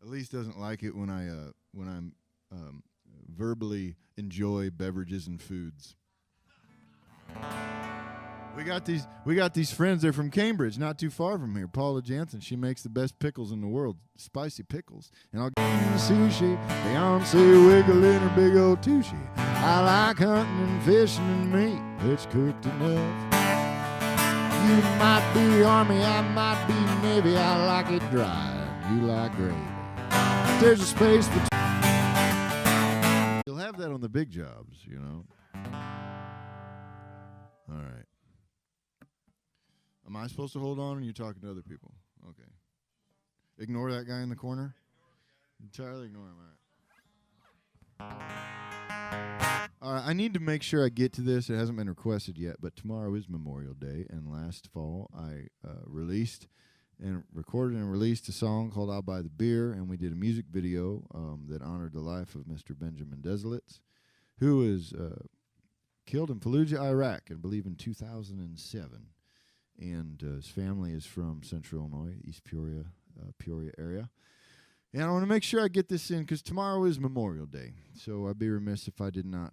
Elise doesn't like it when I'm verbally enjoy beverages and foods. We got these friends. They're from Cambridge, not too far from here. Paula Jansen, she makes the best pickles in the world, spicy pickles. And I'll get you sushi, Beyonce wiggling her big old tushy. I like hunting and fishing and meat that's cooked enough. You might be Army, I might be Navy. I like it dry, you like gravy. There's a space between. You'll have that on the big jobs, you know. All right. Am I supposed to hold on, or are you talking to other people? Okay. Ignore that guy in the corner? Entirely ignore him. All right. All right, I need to make sure I get to this. It hasn't been requested yet, but tomorrow is Memorial Day, and last fall I recorded and released a song called I'll Buy the Beer, and we did a music video that honored the life of Mr. Benjamin Desolitz, who was killed in Fallujah, Iraq, I believe in 2007. And his family is from Central Illinois, East Peoria area. And I want to make sure I get this in because tomorrow is Memorial Day. So I'd be remiss if I did not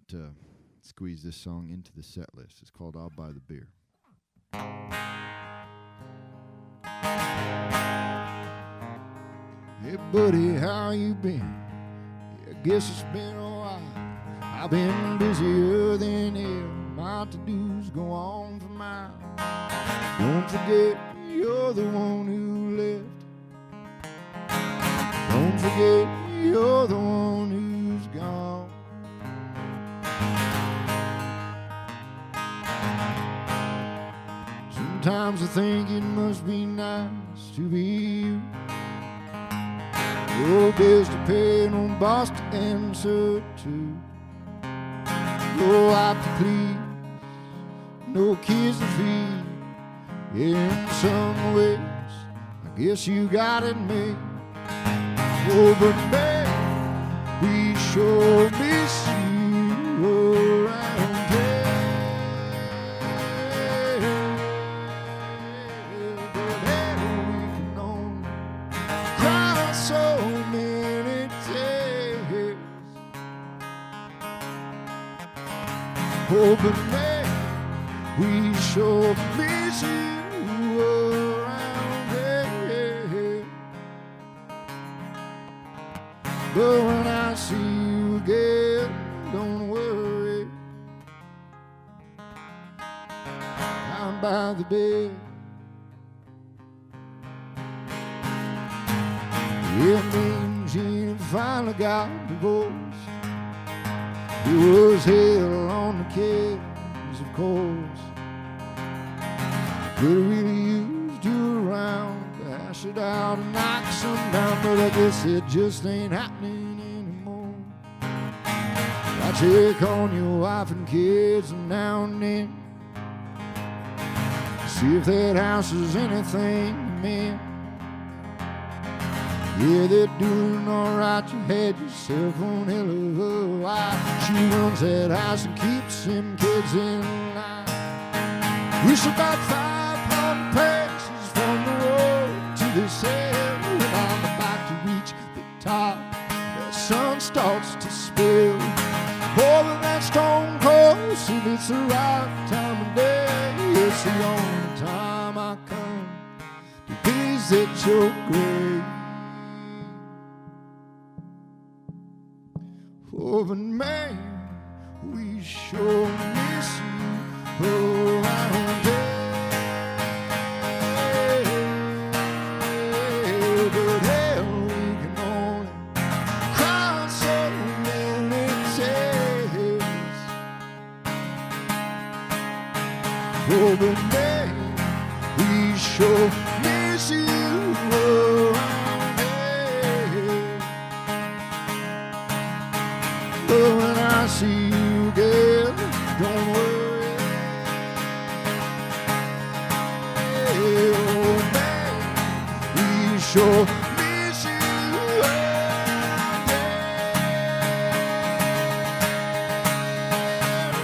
squeeze this song into the set list. It's called I'll Buy the Beer. Hey, buddy, how you been? Yeah, I guess it's been a while. I've been busier than ever. My to-dos go on for miles. Don't forget, you're the one who left. Don't forget, you're the one who's gone. Sometimes I think it must be nice to be you. Your bills to pay, no boss to answer to. No wife to please, no kids to feed. In some ways, I guess you got it made. Oh, but man, we sure miss you around here. But hey, we can only cry so many tears. Oh, but man, we sure miss you. But when I see you again, don't worry, I'm by the bed. Yeah, me and Jean finally got divorced. It was hell on the kids, of course. Could have really used you around, bash it out and knock some down, but I guess it just ain't happening anymore. I check on your wife and kids now and then, see if that house is anything to mend. Yeah, they're doing alright, you had yourself one hell of a wife. She runs that house and keeps them kids in line. Wish about 500 paces from the road to this end. When I'm about to reach the top, the sun starts to spill. More than that stone cold, see if it's the right time of day. It's the only time I come to visit your grave. Oh, but man, we sure miss you around here. But hell, we can only cry so many tears. Oh, but man, we sure miss you around here. But when I see you again, don't worry. Oh man, we sure miss you around here.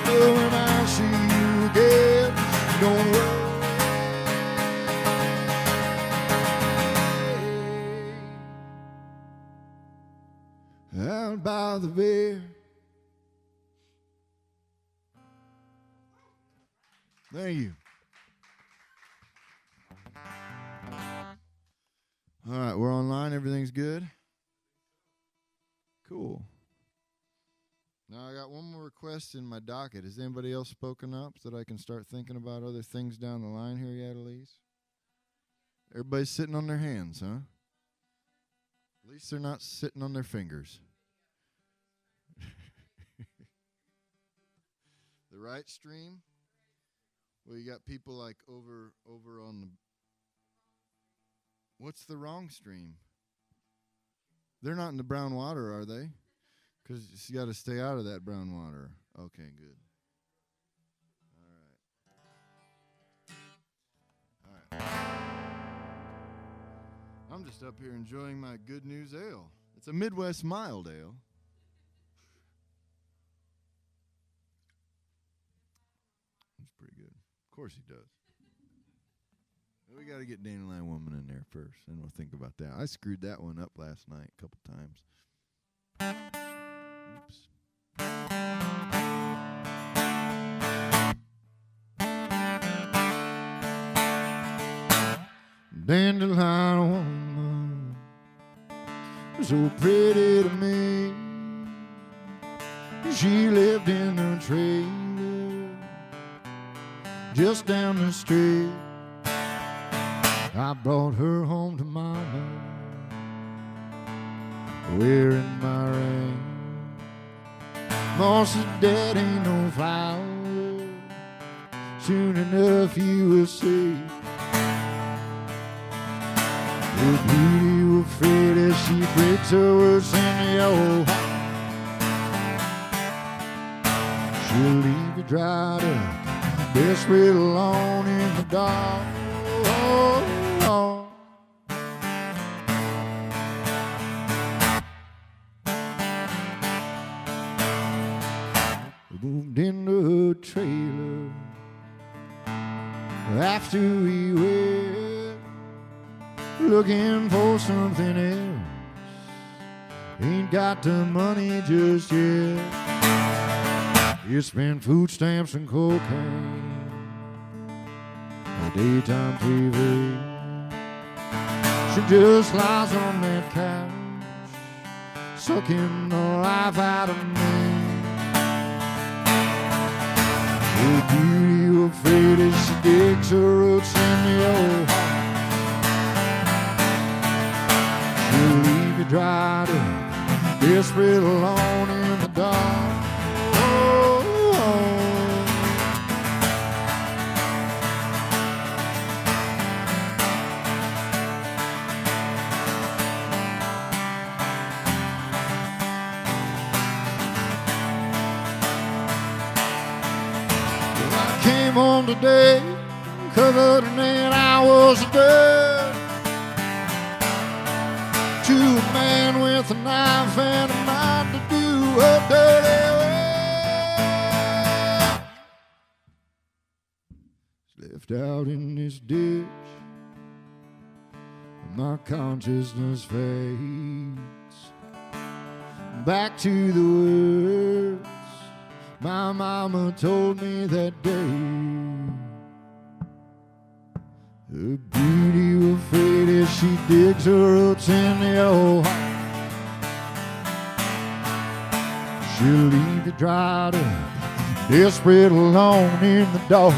But when I see you again, don't worry. out by the beer. Thank you. All right, we're online. Everything's good? Cool. Now, I got one more request in my docket. Has anybody else spoken up so that I can start thinking about other things down the line here yet, Elise? Everybody's sitting on their hands, huh? At least they're not sitting on their fingers. The right stream? Well, you got people like over on the... What's the wrong stream? They're not in the brown water, are they? Because you got to stay out of that brown water. Okay, good. All right. I'm just up here enjoying my Good News Ale. It's a Midwest mild ale. It's pretty good. Of course he does. We got to get Dandelion Woman in there first, and we'll think about that. I screwed that one up last night a couple times. Oops. Dandelion Woman, so pretty to me. She lived in a trailer just down the street. I brought her home to Mama, wearing my ring. Mom said, Dad ain't no flower, soon enough you will see. The beauty will fade as she breaks her words in the old heart. She'll leave you dried up, desperate alone in the dark. Moved into a trailer after we went looking for something else. Ain't got the money just yet. You spend food stamps and cocaine, daytime TV. She just lies on that couch, sucking the life out of me. The beauty will fade as she digs her roots in the old heart. She'll leave you dried up, desperate alone in the dark. Home today, covered in it, I was dead. To a man with a knife and a mind to do a dirty work. Left out in this ditch, my consciousness fades back to the words my mama told me that day. Her beauty will fade as she digs her roots in the old heart. She'll leave you dried up, desperate alone in the dark.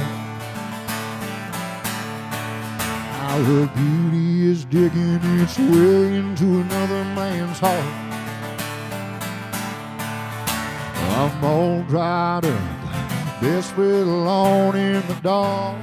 How her beauty is digging its way into another man's heart. I'm all dried up, desperate alone in the dark.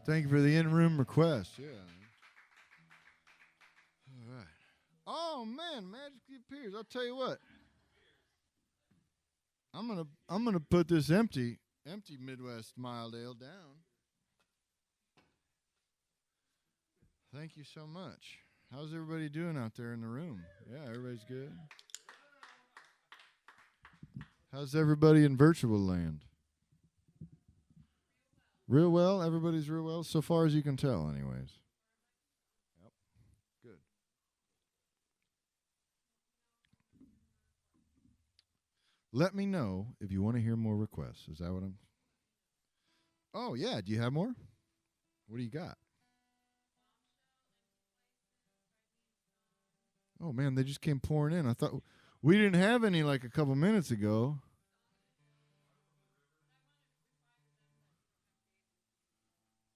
Thank you for the in-room request. Yeah. All right. Oh, man, magically appears. I'll tell you what. I'm gonna put this empty Midwest mild ale down. Thank you so much. How's everybody doing out there in the room? Yeah, everybody's good. How's everybody in virtual land? Real well? Everybody's real well? So far as you can tell, anyways. Yep. Good. Let me know if you want to hear more requests. Is that what I'm... Oh, yeah. Do you have more? What do you got? Oh, man, they just came pouring in. I thought we didn't have any like a couple minutes ago.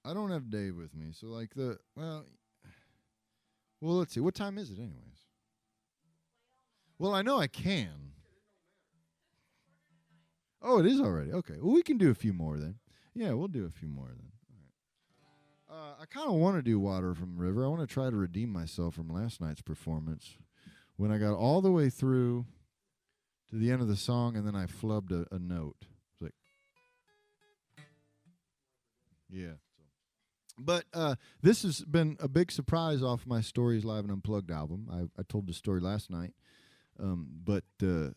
I don't have Dave with me, so like well, let's see. What time is it anyways? Well, I know I can. Oh, it is already. Okay. Well, we can do a few more then. Yeah, we'll do a few more then. All right. I kind of want to do Water from the River. I want to try to redeem myself from last night's performance when I got all the way through to the end of the song and then I flubbed a note. It's like, yeah. But this has been a big surprise off my Stories Live and Unplugged album. I told the story last night, but I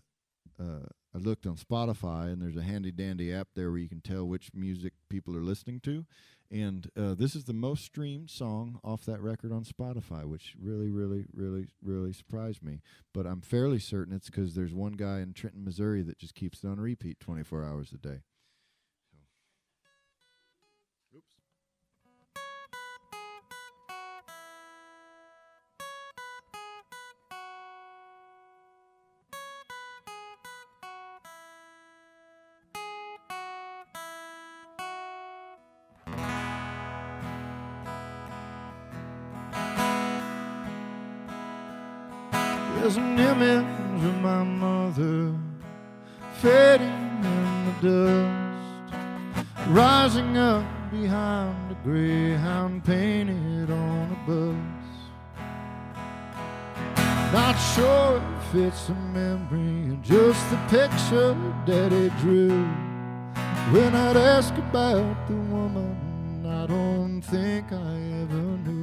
looked on Spotify, and there's a handy-dandy app there where you can tell which music people are listening to. And this is the most streamed song off that record on Spotify, which really, really, really, really surprised me. But I'm fairly certain it's because there's one guy in Trenton, Missouri that just keeps it on repeat 24 hours a day. There's an image of my mother fading in the dust, rising up behind a greyhound painted on a bus. Not sure if it's a memory or just the picture Daddy drew. When I'd ask about the woman I don't think I ever knew.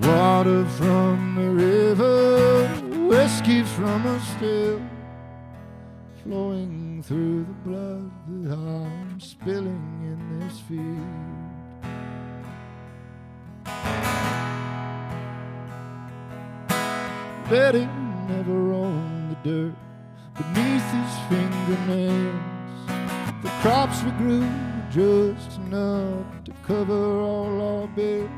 Water from the river, whiskey from a still, flowing through the blood that I'm spilling in this field. Betty never roamed the dirt beneath his fingernails. The crops we grew were just enough to cover all our bills.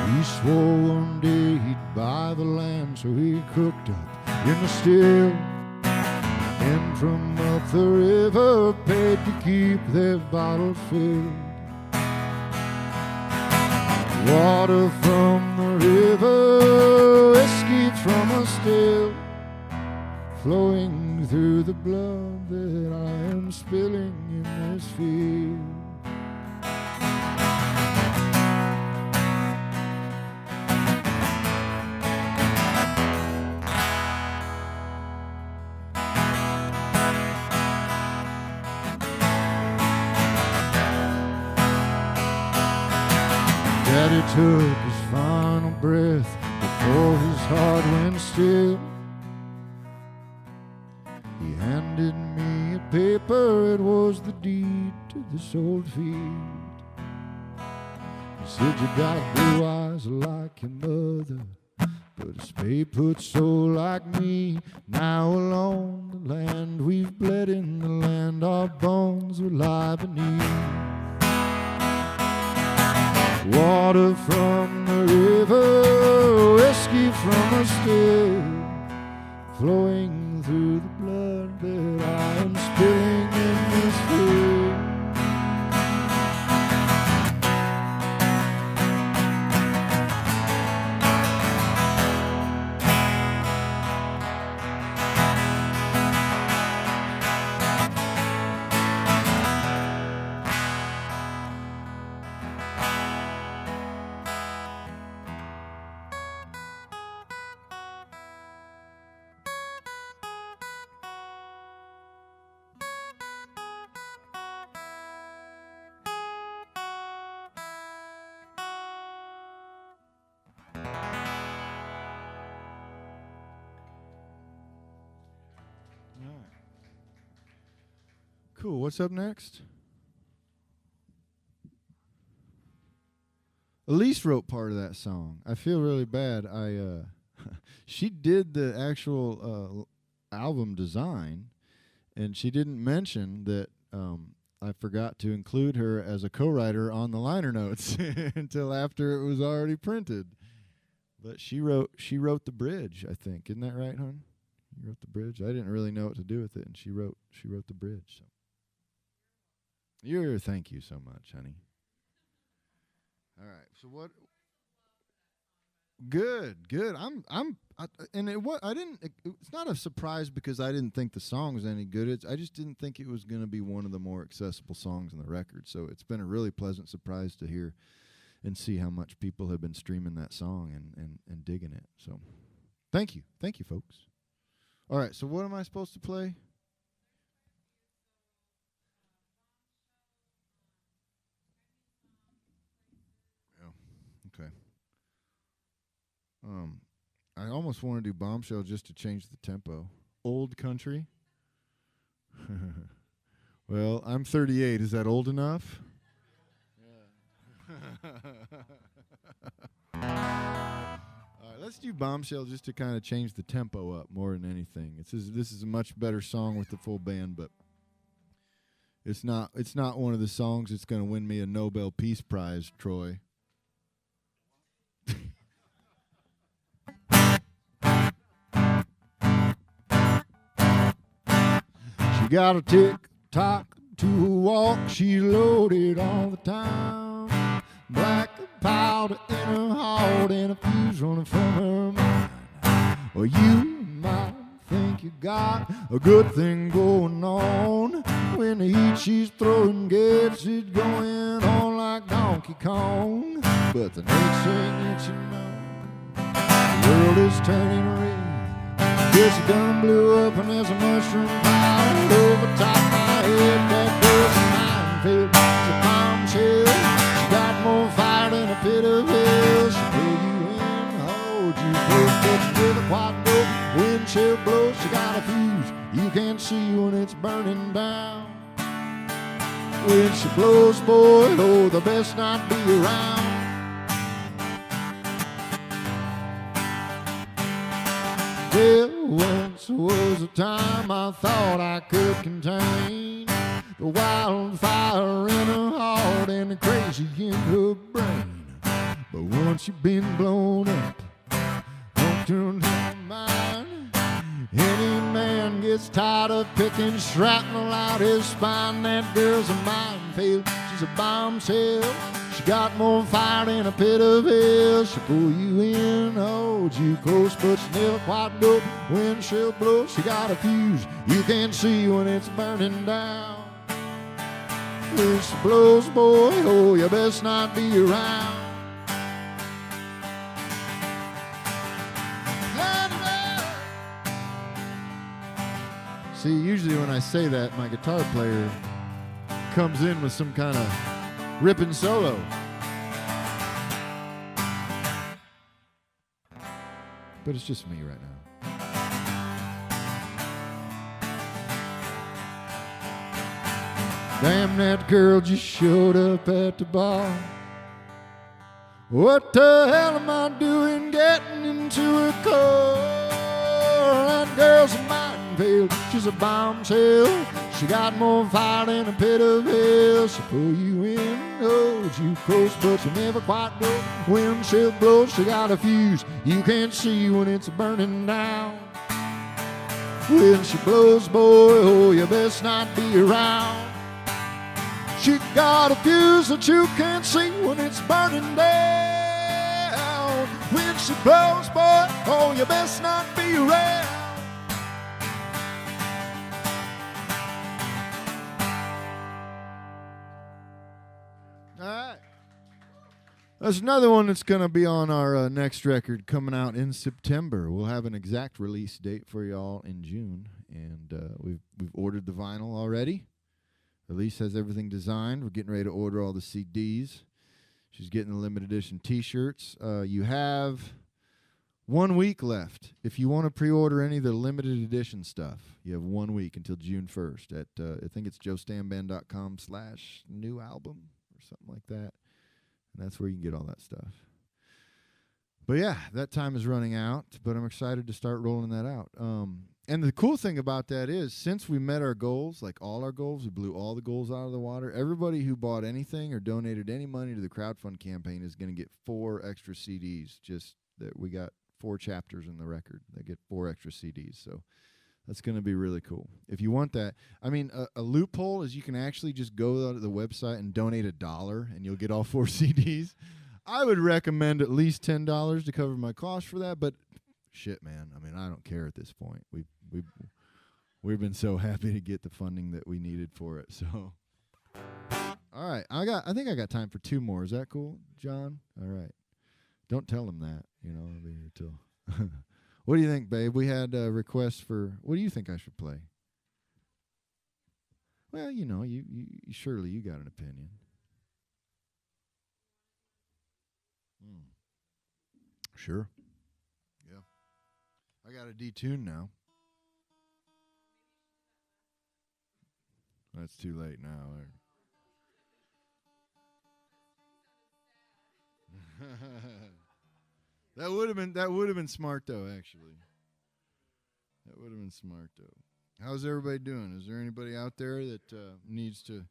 He swore one day he'd buy the land, so he cooked up in the still. And from up the river paid to keep their bottles filled. Water from the river, whiskey from a still, flowing through the blood that I am spilling in this field. Daddy took his final breath before his heart went still. He handed me a paper, it was the deed to this old field. He said, you got blue eyes like your mother, but a spade-put soul like me. Now alone the land we've bled in, the land our bones will lie beneath. Water from the river, whiskey from a still, flowing through the blood that I am spilling in this field. Cool. What's up next? Elise wrote part of that song. I feel really bad. She did the actual album design, and she didn't mention that I forgot to include her as a co-writer on the liner notes until after it was already printed. But she wrote the bridge, I think. Isn't that right, hon? You wrote the bridge. I didn't really know what to do with it, and she wrote the bridge. So. Thank you so much, honey. All right. So what? Good. It's not a surprise because I didn't think the song was any good. I just didn't think it was going to be one of the more accessible songs on the record. So it's been a really pleasant surprise to hear and see how much people have been streaming that song and digging it. So thank you, folks. All right. So what am I supposed to play? Okay. I almost want to do Bombshell just to change the tempo. Old country. Well, I'm 38. Is that old enough? Yeah. All right, let's do Bombshell just to kind of change the tempo up more than anything. This is a much better song with the full band, but it's not one of the songs that's going to win me a Nobel Peace Prize, Troy. She got a tick-tock to a walk, she's loaded all the time. Black powder in her heart and a fuse running from her mind. Well, you might think you got a good thing going on when the heat she's throwing gets it going on like Donkey Kong. But the next thing that you know, the world is turning red. Guess it done blew up and there's a mushroom cloud over top my head. That girl's a minefield, she's a bombshell. She got more fire than a pit of hell. She'll pull you in, hold you close, put you with a quad door. Wind chill blows, she got a fuse you can't see when it's burning down. When she blows, boy, oh, the best not be around. There once was a time I thought I could contain the wildfire in her heart and the crazy in her brain. But once you've been blown up, don't turn your mind. Any man gets tired of picking shrapnel out his spine. That girl's a minefield, she's a bombshell. She got more fire than a pit of hell. She'll pull you in, hold you close, but she never quite know when she'll blow. She got a fuse you can't see when it's burning down. When she blows, boy, oh, you best not be around. See, usually when I say that, my guitar player comes in with some kind of ripping solo. But it's just me right now. Damn, that girl just showed up at the bar. What the hell am I doing getting into a car? That girl's a minefield, she's a bombshell. She got more fire than a pit of hell. She'll pull you in, hold you close, but you never quite know when she'll blow. She got a fuse you can't see when it's burning down. When she blows, boy, oh, you best not be around. She got a fuse that you can't see when it's burning down. When she blows, boy, oh, you best not be around. All right. There's another one that's going to be on our next record coming out in September. We'll have an exact release date for y'all in June, and we've ordered the vinyl already. Elise has everything designed. We're getting ready to order all the CDs. She's getting the limited edition T-shirts. You have 1 week left. If you want to pre-order any of the limited edition stuff, you have 1 week until June 1st at, I think it's JoeStammBand.com/new album or something like that. And that's where you can get all that stuff. But yeah, that time is running out, but I'm excited to start rolling that out. And the cool thing about that is, since we met our goals, like all our goals, we blew all the goals out of the water. Everybody who bought anything or donated any money to the crowdfund campaign is going to get 4 extra CDs. Just that we got 4 chapters in the record. They get 4 extra CDs. So that's going to be really cool. If you want that, I mean, a loophole is you can actually just go to the website and donate $1 and you'll get all 4 CDs. I would recommend at least $10 to cover my cost for that, but shit, man. I mean, I don't care at this point. We've been so happy to get the funding that we needed for it. So, all right, I think I got time for 2 more. Is that cool, John? All right. Don't tell him that. I'll be here till. What do you think, babe? We had requests for. What do you think I should play? Well, you surely you got an opinion. Sure. Yeah. I got a detune now. That's too late now. That would have been smart though, actually. That would have been smart though. How's everybody doing? Is there anybody out there that I need to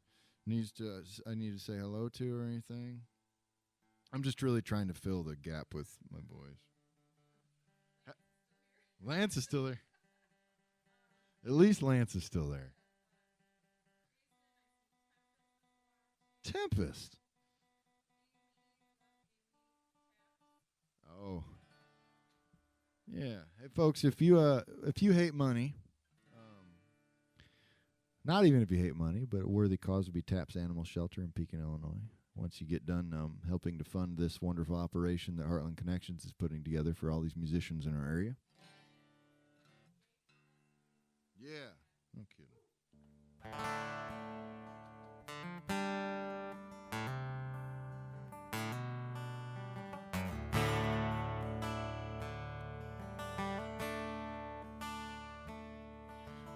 say hello to or anything? I'm just really trying to fill the gap with my boys. Lance is still there. At least Lance is still there. Tempest. Oh. Yeah. Hey, folks, if you hate money, not even if you hate money, but a worthy cause would be TAP's Animal Shelter in Pekin, Illinois. Once you get done helping to fund this wonderful operation that Heartland Connections is putting together for all these musicians in our area. Yeah, no kidding.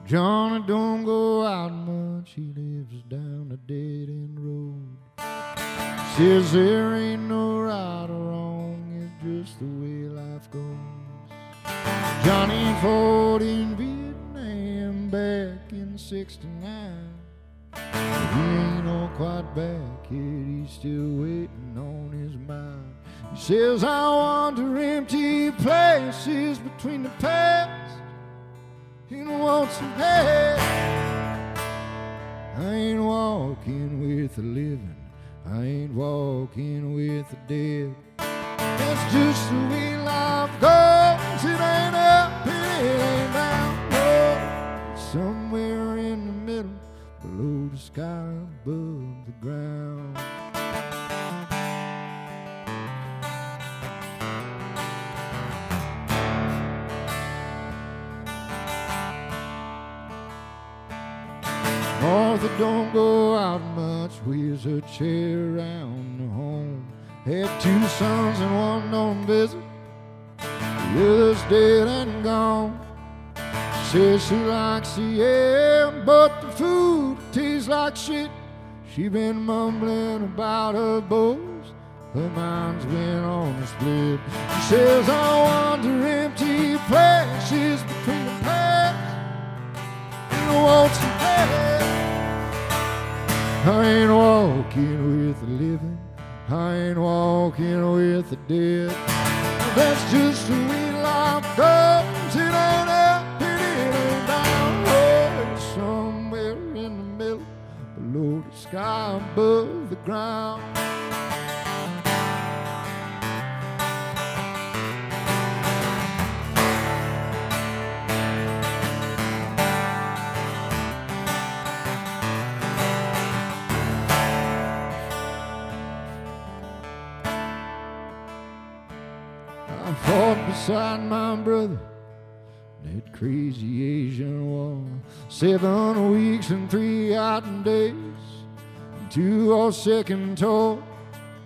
Johnny don't go out much, he lives down a dead-end road. Says there ain't no right or wrong, it's just the way life goes. Johnny fought in Vietnam back in '69. But he ain't all quite back yet, he's still waiting on his mind. He says, I wander empty places between the past and want some help. I ain't walking with the living, I ain't walking with the dead. That's just the way life goes. It ain't up and it ain't down. Oh, it's somewhere in the middle, below the sky, above the ground. Martha don't go out much, wheels her chair around the home. Had 2 sons and one on visit, the other's dead and gone. She says she likes the air, but the food tastes like shit. She been mumbling about her boys, her mind's been on a split. She says I wander empty places between the past and I want some help. I ain't walking with the living, I ain't walking with the dead. That's just the way life goes. It ain't up and it ain't down. Oh, it's somewhere in the middle, below the sky, above the ground. I fought beside my brother in that crazy Asian war. 7 weeks and 3 out days, and 2 all second tour.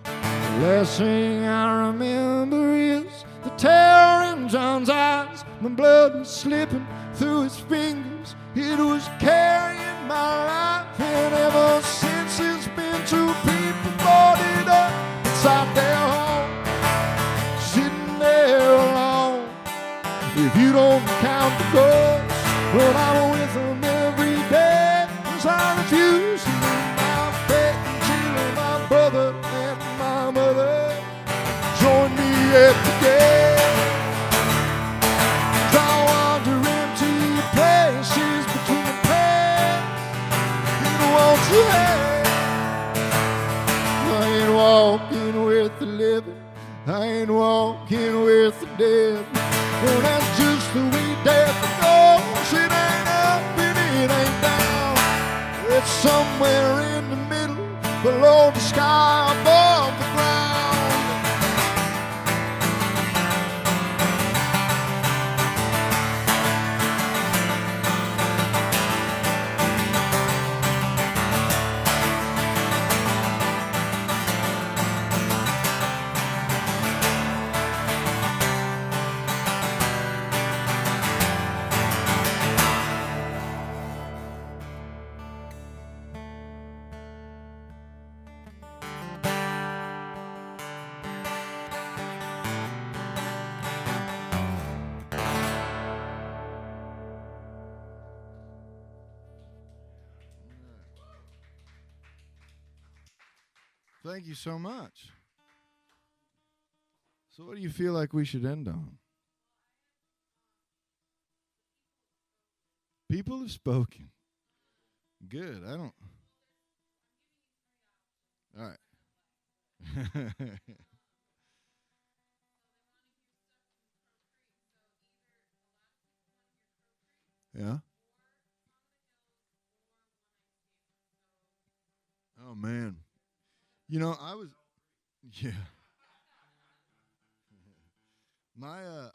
The last thing I remember is the terror in John's eyes. My blood was slipping through his fingers. It was carrying my life, and ever since it's been two people boarded up inside their home, sitting there alone. If you don't count the ghosts, well, I'm with them every day, 'cause I refuse to leave my faith until my brother and my mother join me at the gate. 'Cause I wander empty places between the past and the ones you had. I ain't walking with the living, I ain't walking with the dead. Well, that's just the way death goes. It ain't up and it ain't down. It's somewhere in the middle, below the sky, above the ground. Thank you so much. So what do you feel like we should end on? People have spoken. Good. I don't. All right. Yeah. Oh, man. You know, yeah.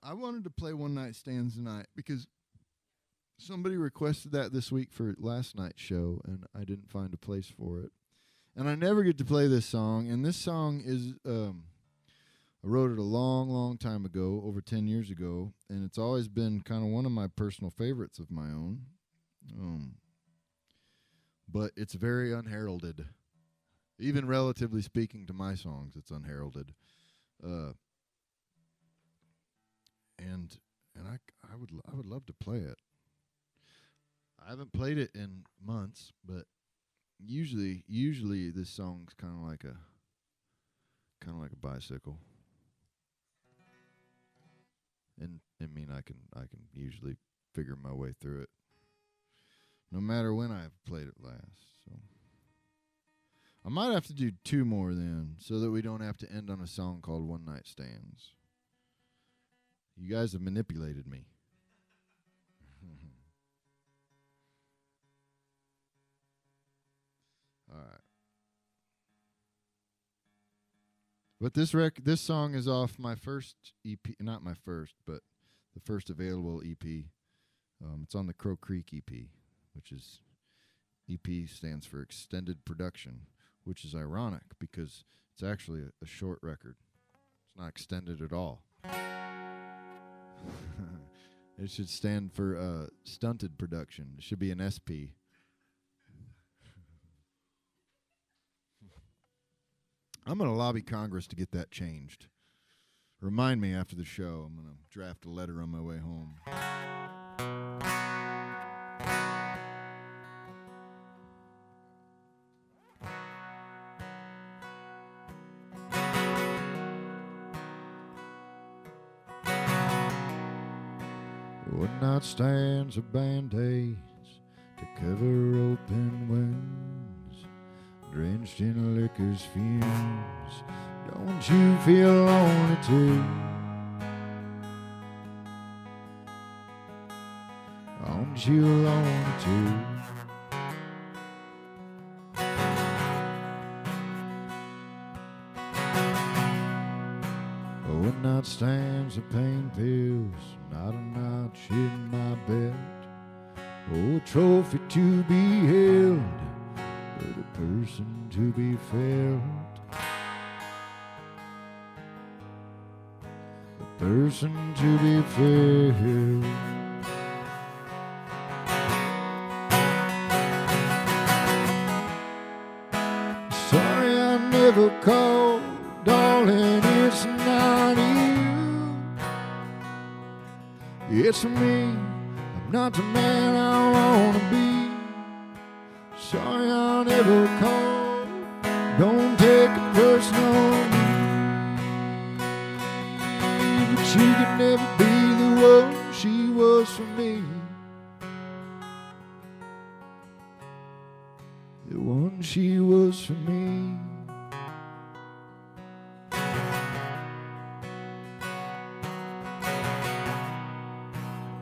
I wanted to play One Night Stands tonight because somebody requested that this week for last night's show, and I didn't find a place for it. And I never get to play this song, and this song is, I wrote it a long, long time ago, over 10 years ago, and it's always been kind of one of my personal favorites of my own. But it's very unheralded. Even relatively speaking to my songs, it's unheralded. And I would love to play it. I haven't played it in months, but usually this song's kind of like a bicycle. And I mean, I can usually figure my way through it, no matter when I've played it last. So I might have to do two more then, so that we don't have to end on a song called One Night Stands. You guys have manipulated me. All right. But this song is off my first EP, not my first, but the first available EP. It's on the Crow Creek EP, which is EP stands for Extended Production, which is ironic because it's actually a short record. It's not extended at all. It should stand for Stunted Production. It should be an SP. I'm going to lobby Congress to get that changed. Remind me after the show. I'm going to draft a letter on my way home. One night stands are band-aids to cover open wounds, drenched in liquor's fumes. Don't you feel lonely too? Aren't you lonely too? One night stands of pain pills, not a notch in my belt. Oh, a trophy to be held, but a person to be felt. A person to be fair. Sorry I never called, darling, it's not you. It's me, I'm not the man I wanna be. Sorry I never called, don't take it personal. But she could never be the one she was for me. The one she was for me.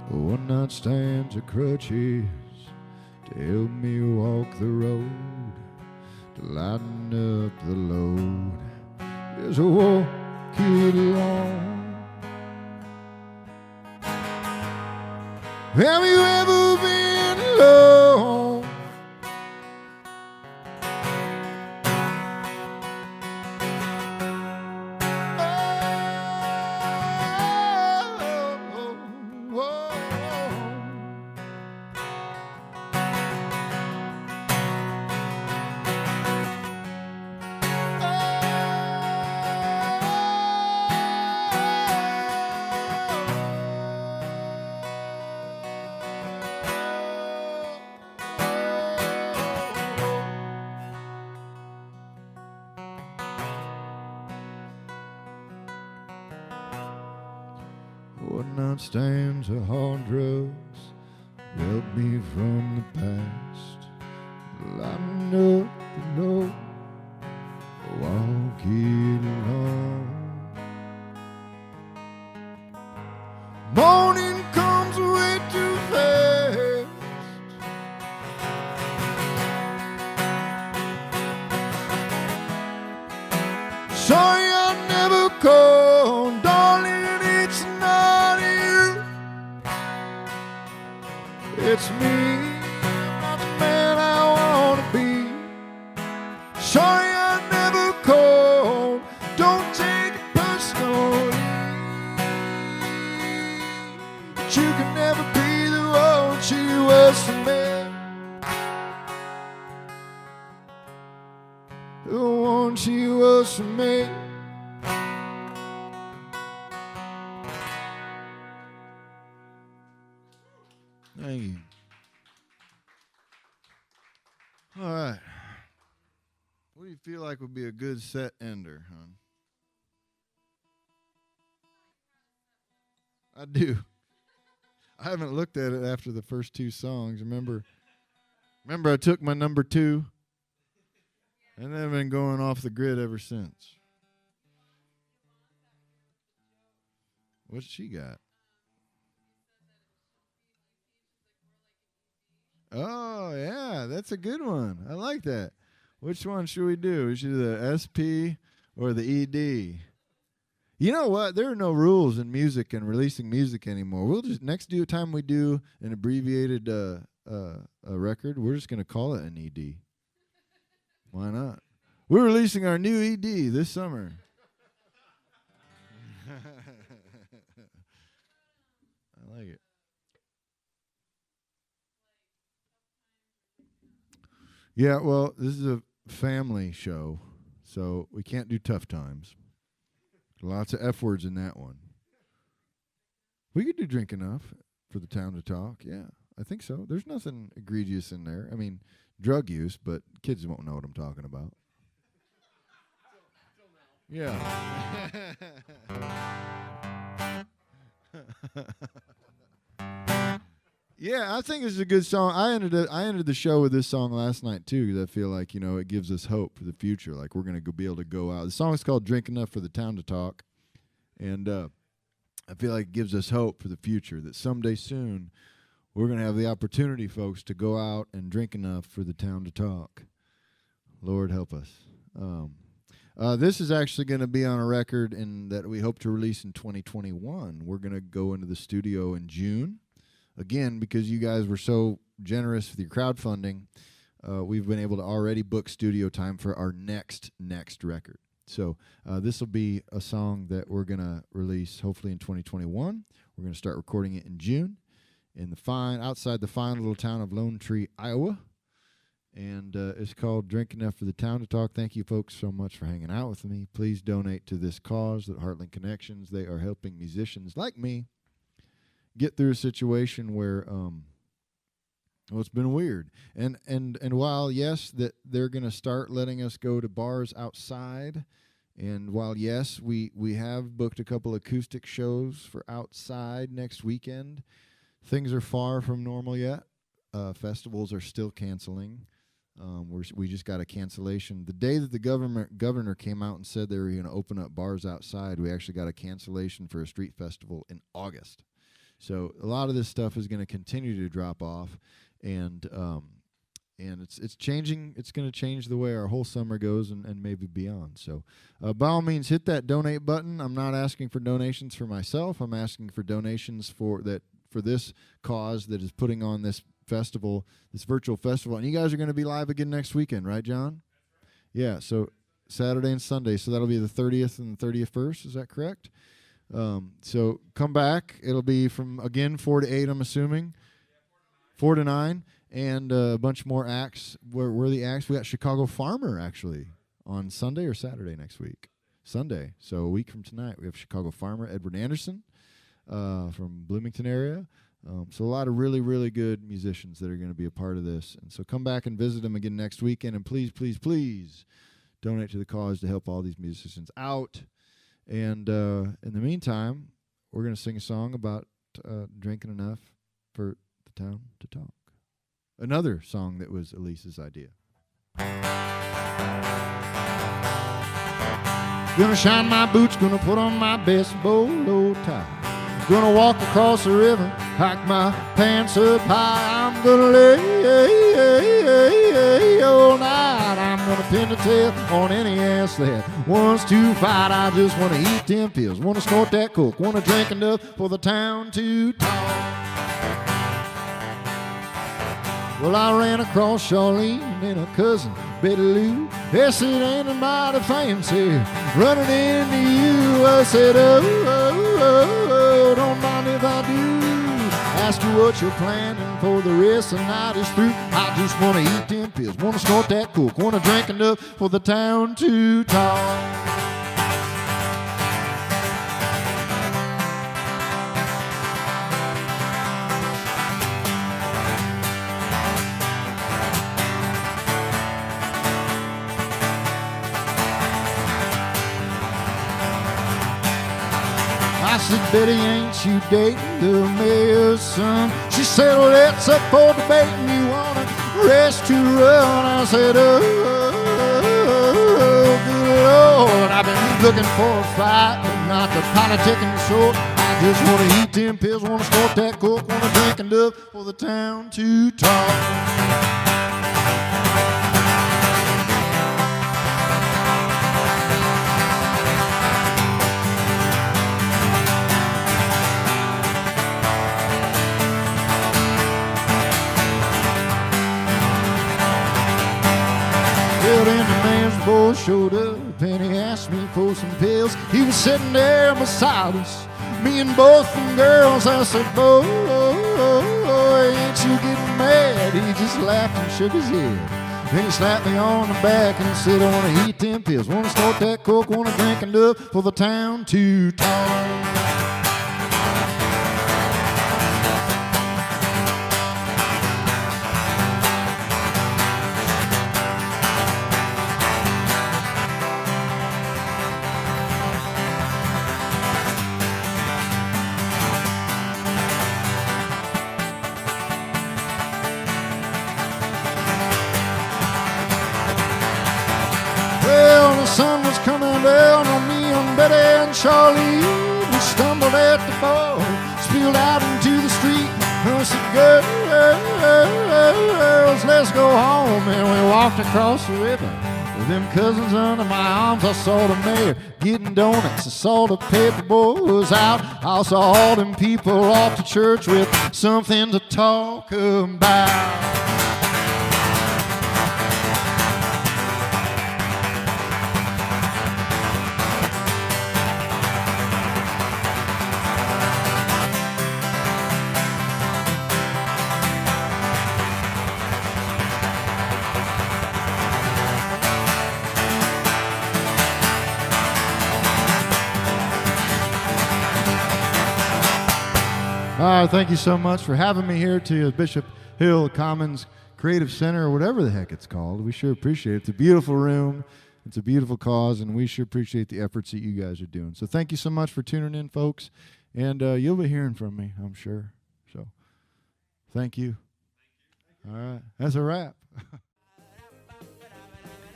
One night stands or crutches to help me walk the road, to lighten up the load as I walk it along. Have you ever been alone? One night stands or hard drugs help me from the past, lighten up the load, walk it along. Morning comes way too fast. Sorry I never called, darling, it's not you. It's me, I'm not the man I wanna be. Sorry I never called, don't take it personally. But you can never be the one she was for me. The one she was for me. Thank you. All right. What do you feel like would be a good set ender, hon? I do. I haven't looked at it after the first two songs. Remember I took my number 2, and then I've been going off the grid ever since. What's she got? Oh, yeah, that's a good one. I like that. Which one should we do? We should do the SP or the ED. You know what? There are no rules in music and releasing music anymore. We'll just, next time we do an abbreviated record, we're just going to call it an ED. Why not? We're releasing our new ED this summer. I like it. Yeah, well, this is a family show, so we can't do tough times. Lots of F words in that one. We could do Drink Enough for the Town to Talk. Yeah, I think so. There's nothing egregious in there. I mean, drug use, but kids won't know what I'm talking about. Yeah. Yeah, I think it's a good song. I ended the show with this song last night too, because I feel like, you know, it gives us hope for the future. Like we're gonna be able to go out. The song is called "Drink Enough for the Town to Talk," and I feel like it gives us hope for the future that someday soon we're gonna have the opportunity, folks, to go out and drink enough for the town to talk. Lord help us. This is actually going to be on a record that we hope to release in 2021. We're going to go into the studio in June. Again, because you guys were so generous with your crowdfunding, we've been able to already book studio time for our next record. So this will be a song that we're going to release hopefully in 2021. We're going to start recording it in June in outside the fine little town of Lone Tree, Iowa. And it's called Drink Enough for the Town to Talk. Thank you folks so much for hanging out with me. Please donate to this cause, that Heartland Connections. They are helping musicians like me get through a situation where it's been weird. And while, yes, that they're going to start letting us go to bars outside, and while, yes, we have booked a couple acoustic shows for outside next weekend, things are far from normal yet. Festivals are still canceling. We just got a cancellation. The day that the governor came out and said they were going to open up bars outside, we actually got a cancellation for a street festival in August. So a lot of this stuff is going to continue to drop off, and it's changing. It's going to change the way our whole summer goes and maybe beyond. So by all means, hit that donate button. I'm not asking for donations for myself. I'm asking for donations for this cause that is putting on this festival, this virtual festival. And you guys are going to be live again next weekend, right, John? Yeah, so Saturday and Sunday. So that'll be the 30th and the 31st. Is that correct? So come back. It'll be from, again, 4 to 8, I'm assuming. 4 to 9. And a bunch more acts. Where are the acts? We got Chicago Farmer, actually, on Sunday or Saturday next week? Sunday. So a week from tonight, we have Chicago Farmer, Edward Anderson from Bloomington area. So a lot of really, really good musicians that are going to be a part of this. And so come back and visit them again next weekend. And please, please, please donate to the cause to help all these musicians out. And in the meantime, we're going to sing a song about drinking enough for the town to talk. Another song that was Elise's idea. Gonna shine my boots, gonna put on my best bolo tie. Gonna walk across the river, hike my pants up high. I'm gonna lay all night. I'm gonna pin the tail on any ass that wants to fight. I just wanna eat them pills, wanna snort that coke, wanna drink enough for the town to talk. Well, I ran across Charlene and her cousin Betty Lou. Yes, it ain't mighty fancy running into you. I said, oh, don't mind if I do. Ask you what you're planning for the rest of the night is through. I just want to eat them pills, want to snort that coke, want to drink enough for the town to talk. I said, Betty, ain't you dating the mayor's son? She said, well, it's up for debate and you want to rest to run. I said, oh, good Lord, I've been looking for a fight, but not the politicking sort. I just want to eat them pills, want to snort that coke, want to drink enough for the town to talk. Well, then the man's boy showed up and he asked me for some pills. He was sitting there beside us, me and both them girls. I said, boy, ain't you getting mad? He just laughed and shook his head. Then he slapped me on the back and said, I want to eat them pills, want to snort that coke, want to drink enough for the town to talk. The sun was coming down on me and Betty and Charlie. We stumbled at the bar, spilled out into the street. I said, girls, let's go home. And we walked across the river with them cousins under my arms. I saw the mayor getting donuts. I saw the paper boys out. I saw all them people off to church with something to talk about. right, thank you so much for having me here to Bishop Hill Commons Creative Center, or whatever the heck it's called. We sure appreciate it. It's a beautiful room. It's a beautiful cause, and we sure appreciate the efforts that you guys are doing. So thank you so much for tuning in, folks. And you'll be hearing from me, I'm sure. So thank you. All right, that's a wrap.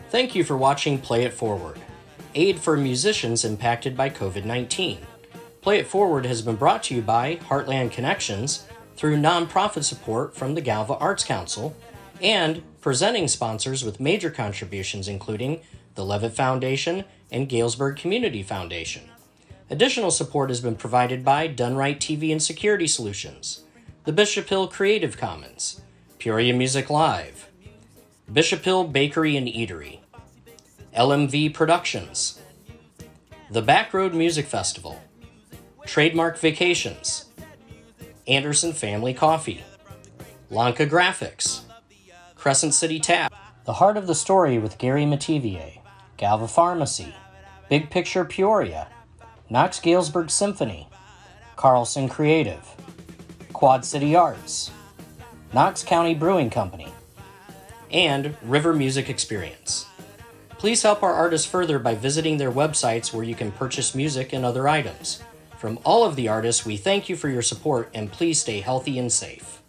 Thank you for watching Play It Forward, aid for musicians impacted by COVID-19. Play It Forward has been brought to you by Heartland Connections through nonprofit support from the Galva Arts Council and presenting sponsors with major contributions including the Levitt Foundation and Galesburg Community Foundation. Additional support has been provided by Done Right TV and Security Solutions, the Bishop Hill Creative Commons, Peoria Music Live, Bishop Hill Bakery and Eatery, LMV Productions, the Backroad Music Festival, Trademark Vacations, Anderson Family Coffee, Lanka Graphics, Crescent City Tap, The Heart of the Story with Gary Mativier, Galva Pharmacy, Big Picture Peoria, Knox Galesburg Symphony, Carlson Creative, Quad City Arts, Knox County Brewing Company, and River Music Experience. Please help our artists further by visiting their websites where you can purchase music and other items. From all of the artists, we thank you for your support and please stay healthy and safe.